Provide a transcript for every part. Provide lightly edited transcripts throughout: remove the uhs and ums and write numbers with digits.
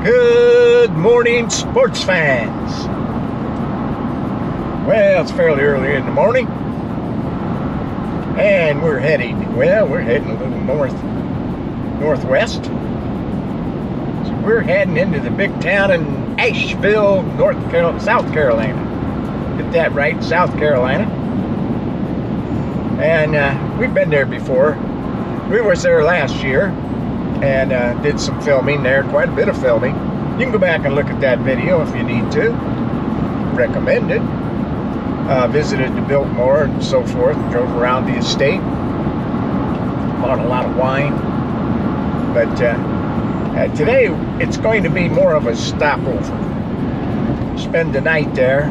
Good morning, sports fans. Well, it's fairly early in the morning, and we're heading a little northwest. So we're heading into the big town in Asheville, South Carolina. Get that right, South Carolina. And we've been there before. We was there last year and did some filming there, quite a bit of filming. You can go back and look at that video if you need to. Recommend it. Visited the Biltmore and so forth, drove around the estate, bought a lot of wine. But today it's going to be more of a stopover. Spend the night there,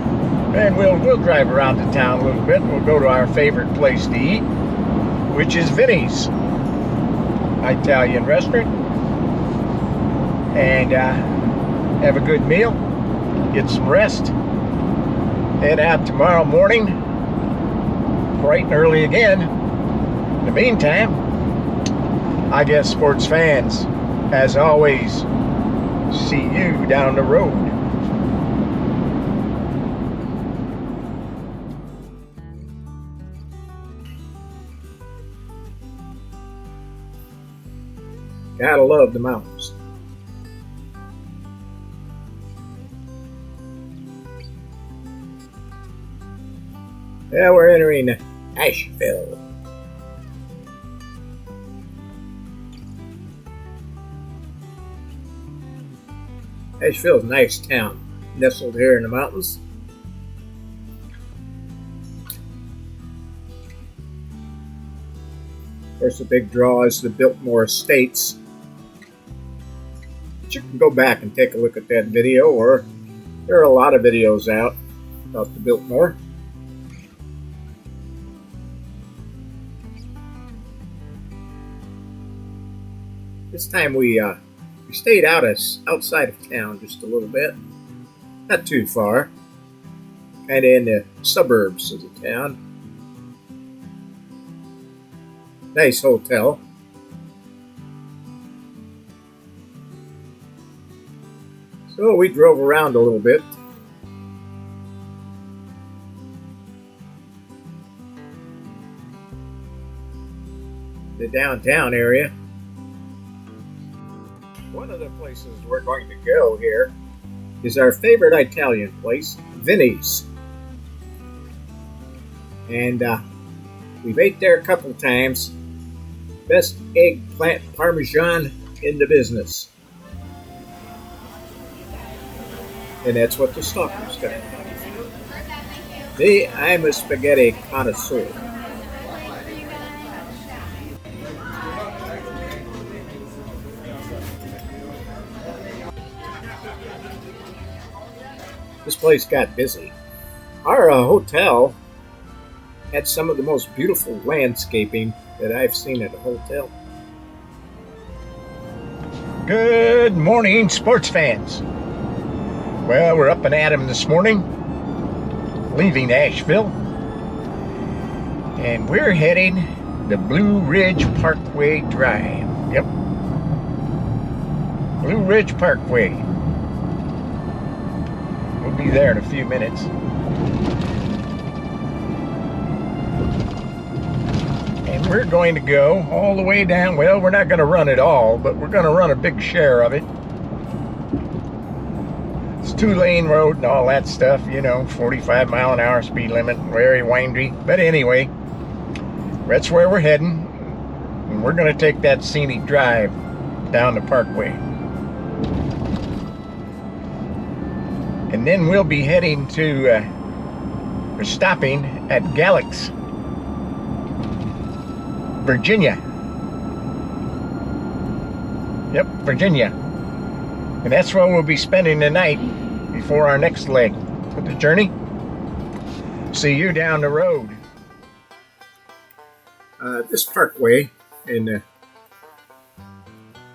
and we'll drive around the town a little bit. We'll go to our favorite place to eat, which is Vinny's Italian restaurant, and have a good meal, get some rest, head out tomorrow morning bright and early again. In the meantime, I guess sports fans, as always, see you down the road. Gotta love the mountains. Yeah, we're entering Asheville. Asheville's a nice town, nestled here in the mountains. Of course, the big draw is the Biltmore Estates. But you can go back and take a look at that video, or there are a lot of videos out about the Biltmore. This time we stayed outside of town just a little bit, not too far, kind of in the suburbs of the town. Nice hotel. So we drove around a little bit. The downtown area. One of the places we're going to go here is our favorite Italian place, Vinny's. And we've ate there a couple times. Best eggplant parmesan in the business. And that's what the stalkers got. Me, I'm a spaghetti connoisseur. This place got busy. Our hotel had some of the most beautiful landscaping that I've seen at a hotel. Good morning, sports fans. Well, we're up and at 'em this morning, leaving Asheville, and we're heading the Blue Ridge Parkway Drive. Yep, Blue Ridge Parkway. We'll be there in a few minutes. And we're going to go all the way down. Well, we're not going to run it all, but we're going to run a big share of it. It's 2-lane road and all that stuff, 45-mile-an-hour speed limit, very windy. But anyway, that's where we're heading. And we're going to take that scenic drive down the Parkway. And then we'll be heading to, or stopping at Galax, Virginia. Yep, Virginia. And that's where we'll be spending the night before our next leg of the journey. See you down the road. This parkway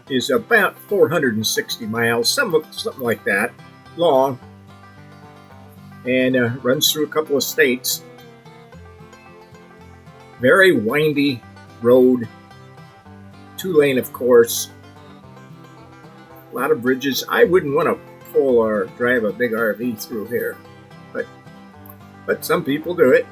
is about 460 miles, something like that, long. And runs through a couple of states. Very windy road, 2-lane of course, A lot of bridges. I wouldn't want to pull or drive a big RV through here, but some people do it.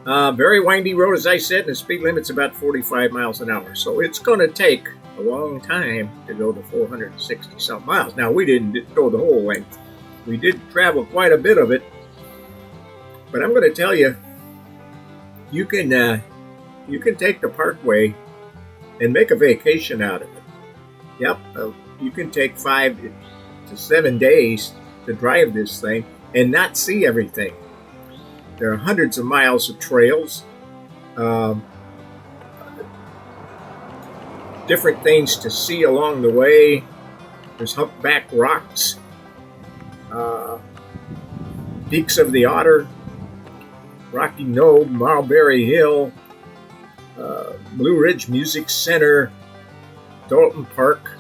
Very windy road, as I said, and the speed limit's about 45 miles an hour. So it's going to take a long time to go to 460 some miles. Now, we didn't go the whole length. We did travel quite a bit of it. But I'm going to tell you, you can take the Parkway and make a vacation out of it. Yep, you can take 5 to 7 days to drive this thing and not see everything. There are hundreds of miles of trails, different things to see along the way. There's humpback rocks, Peaks of the Otter, Rocky Knoll, Mulberry Hill, Blue Ridge Music Center, Dalton Park,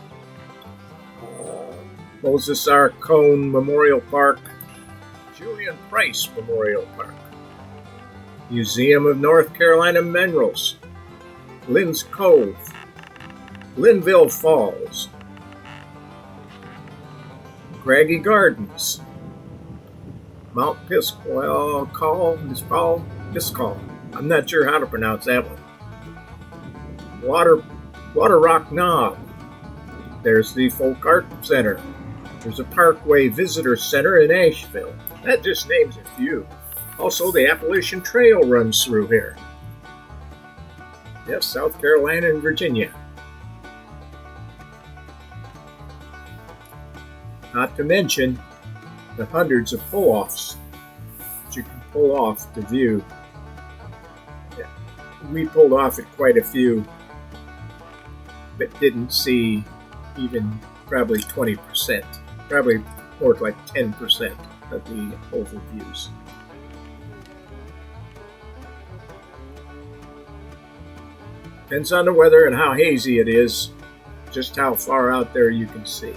Moses R. Cone Memorial Park, Julian Price Memorial Park, Museum of North Carolina Minerals, Lynn's Cove, Linville Falls, Craggy Gardens, Mount Piscal, I'm not sure how to pronounce that one. Water Rock Knob. There's the Folk Art Center. There's a Parkway Visitor Center in Asheville. That just names a few. Also, the Appalachian Trail runs through here. Yes, South Carolina and Virginia. Not to mention the hundreds of pull-offs that you can pull off to view. We pulled off at quite a few, but didn't see even probably 20%, probably more like 10% of the overviews. Depends on the weather and how hazy it is, just how far out there you can see.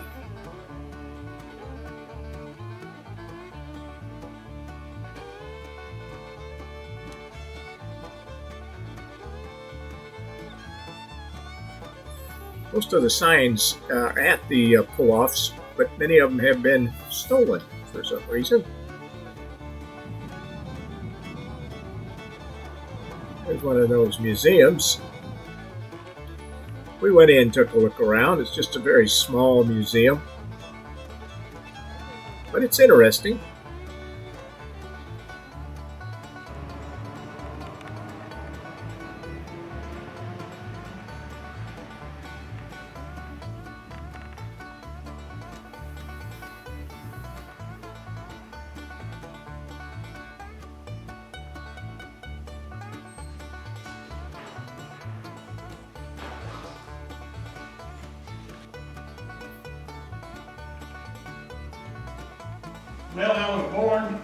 Most of the signs are at the pull-offs, but many of them have been stolen for some reason. There's one of those museums. We went in, took a look around. It's just a very small museum, but it's interesting. Well, I was born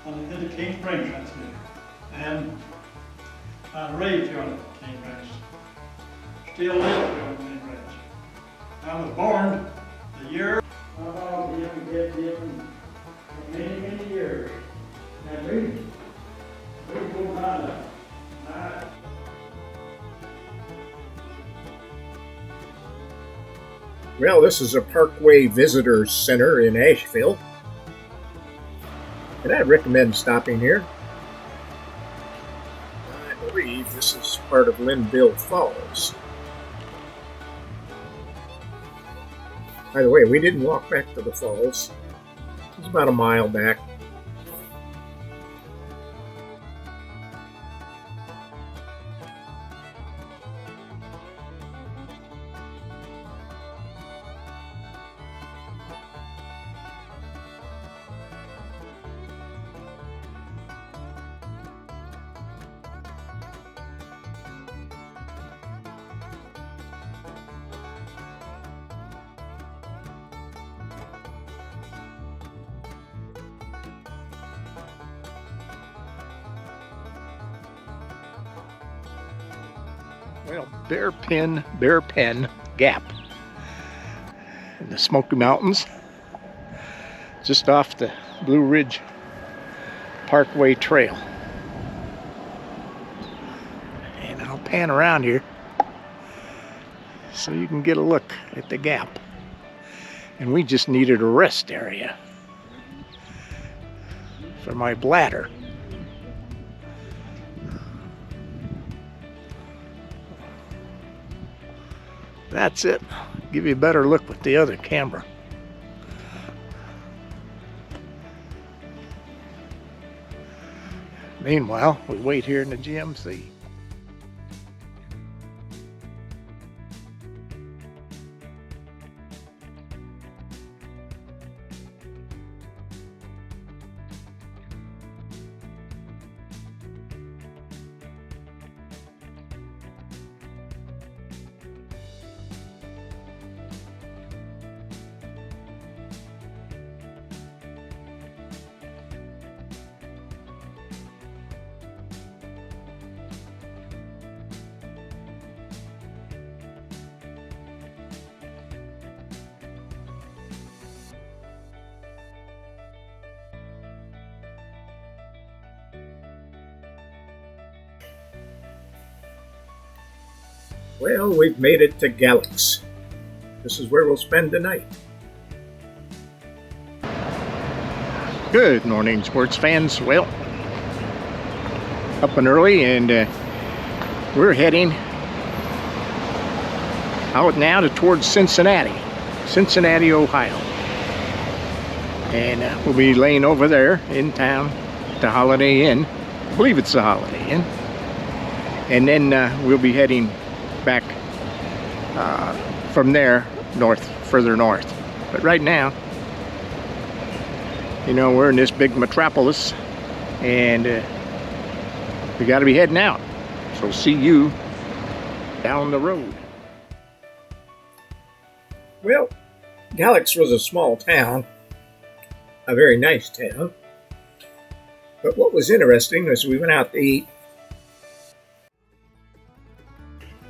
on the King Range, that's me, and I raised here on the King Range. Still live here on the King Range. I was born the year my mom didn't get different for many, many years. And we go down to Well, this is a Parkway Visitor Center in Asheville, and I'd recommend stopping here. I believe this is part of Linville Falls. By the way, we didn't walk back to the falls. It's about a mile back. Well, Bear Pen Gap in the Smoky Mountains, just off the Blue Ridge Parkway Trail. And I'll pan around here, so you can get a look at the gap. And we just needed a rest area for my bladder. That's it. Give you a better look with the other camera. Meanwhile, we wait here in the GMC. Well, we've made it to Galax. This is where we'll spend the night. Good morning, sports fans. Well, up and early, and we're heading out now towards Cincinnati, Ohio. And we'll be laying over there in town at the Holiday Inn. I believe it's the Holiday Inn. And then we'll be heading back from there further north. But right now, you know, we're in this big metropolis, and we got to be heading out. So see you down the road. Well, Galax was a small town, a very nice town. But what was interesting was we went out to eat,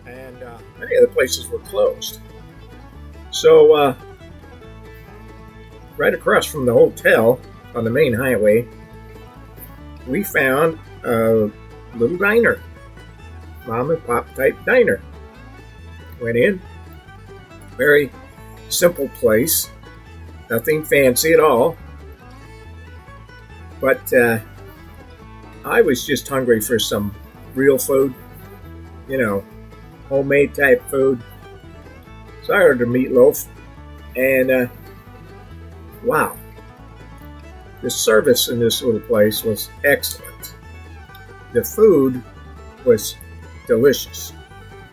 and many of the places were closed. So right across from the hotel on the main highway, we found a little diner, mom and pop type diner. Went in, very simple place, nothing fancy at all. But I was just hungry for some real food, you know, homemade type food. So I ordered a meatloaf, and wow, the service in this little place was excellent. The food was delicious.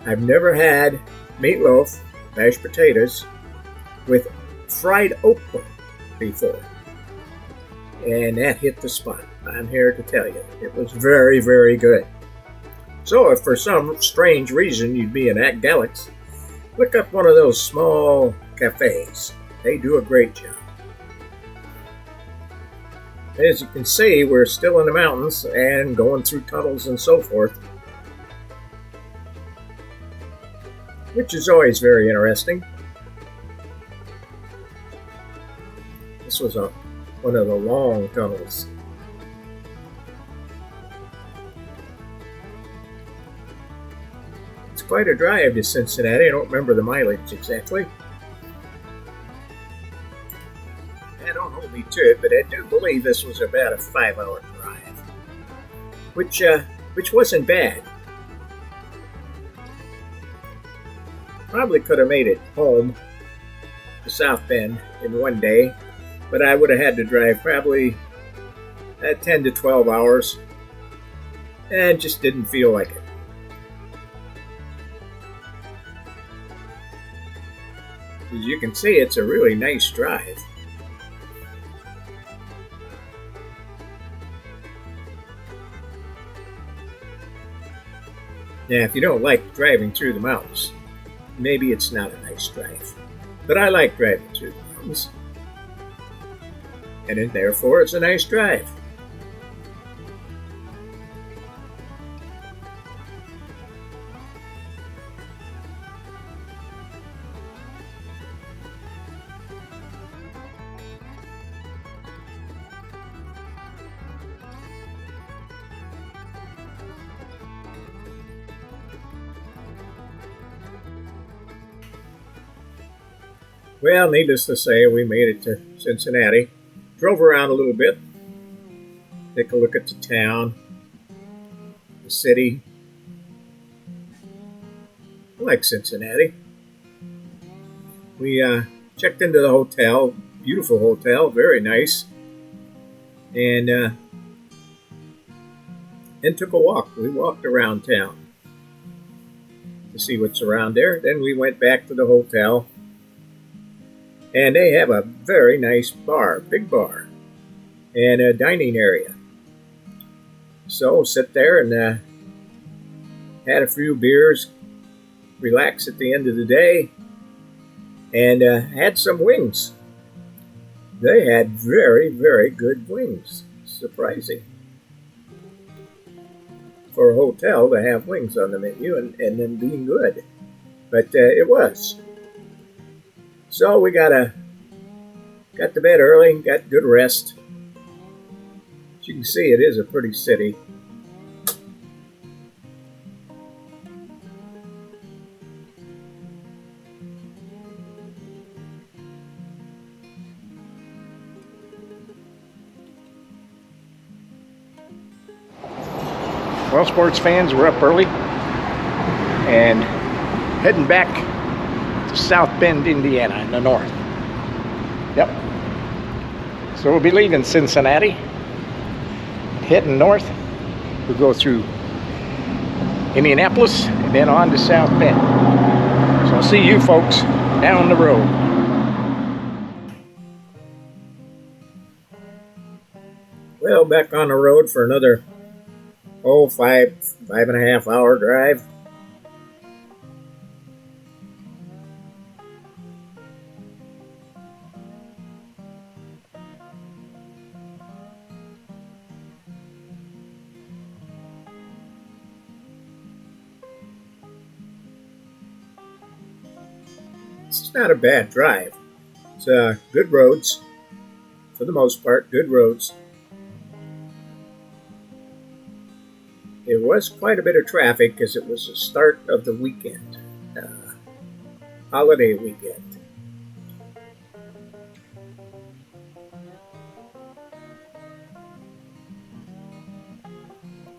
I've never had meatloaf, mashed potatoes, with fried okra before, and that hit the spot. I'm here to tell you, it was very, very good. So if for some strange reason you'd be in Galax, look up one of those small cafes. They do a great job. As you can see, we're still in the mountains and going through tunnels and so forth, which is always very interesting. This was one of the long tunnels. It's quite a drive to Cincinnati. I don't remember the mileage exactly. Don't hold me to it, but I do believe this was about a 5-hour drive, which wasn't bad. Probably could have made it home to South Bend in one day, but I would have had to drive probably 10 to 12 hours, and just didn't feel like it. As you can see, it's a really nice drive. Now, if you don't like driving through the mountains, maybe it's not a nice drive. But I like driving through the mountains, and therefore it's a nice drive. Well, needless to say, we made it to Cincinnati. Drove around a little bit. Take a look at the town, the city. I like Cincinnati. We checked into the hotel. Beautiful hotel, very nice. And took a walk. We walked around town to see what's around there. Then we went back to the hotel. And they have a very nice bar, big bar, and a dining area. So sit there and had a few beers, relax at the end of the day, and had some wings. They had very, very good wings. Surprising for a hotel to have wings on the menu and them being good. But it was. So we got to bed early, got good rest. As you can see, it is a pretty city. Well, sports fans, we're up early and heading back to South Bend, Indiana in the north. Yep. So we'll be leaving Cincinnati, heading north. We'll go through Indianapolis and then on to South Bend. So I'll see you folks down the road. Well, back on the road for another five and a half hour drive. It's not a bad drive. It's good roads, for the most part, good roads. It was quite a bit of traffic because it was the start of the weekend, holiday weekend.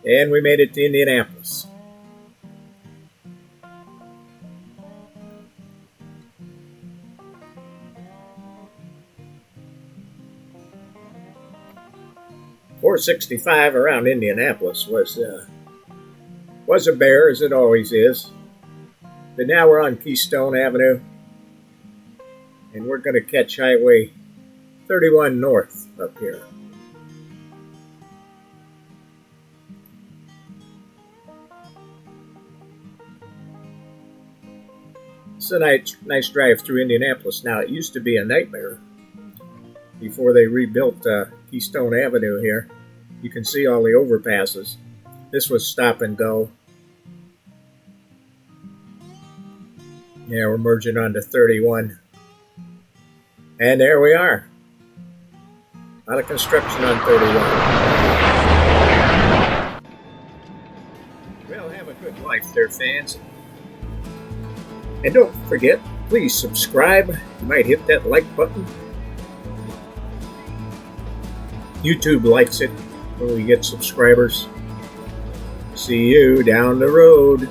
And we made it to Indianapolis. .465 around Indianapolis was a bear, as it always is. But now we're on Keystone Avenue, and we're going to catch Highway 31 north up here. It's a nice drive through Indianapolis. Now, it used to be a nightmare before they rebuilt Keystone Avenue here. You can see all the overpasses. This was stop and go. Yeah, we're merging onto 31. And there we are. A lot of construction on 31. Well, have a good life there, fans. And don't forget, please subscribe. You might hit that like button. YouTube likes it when we get subscribers. See you down the road.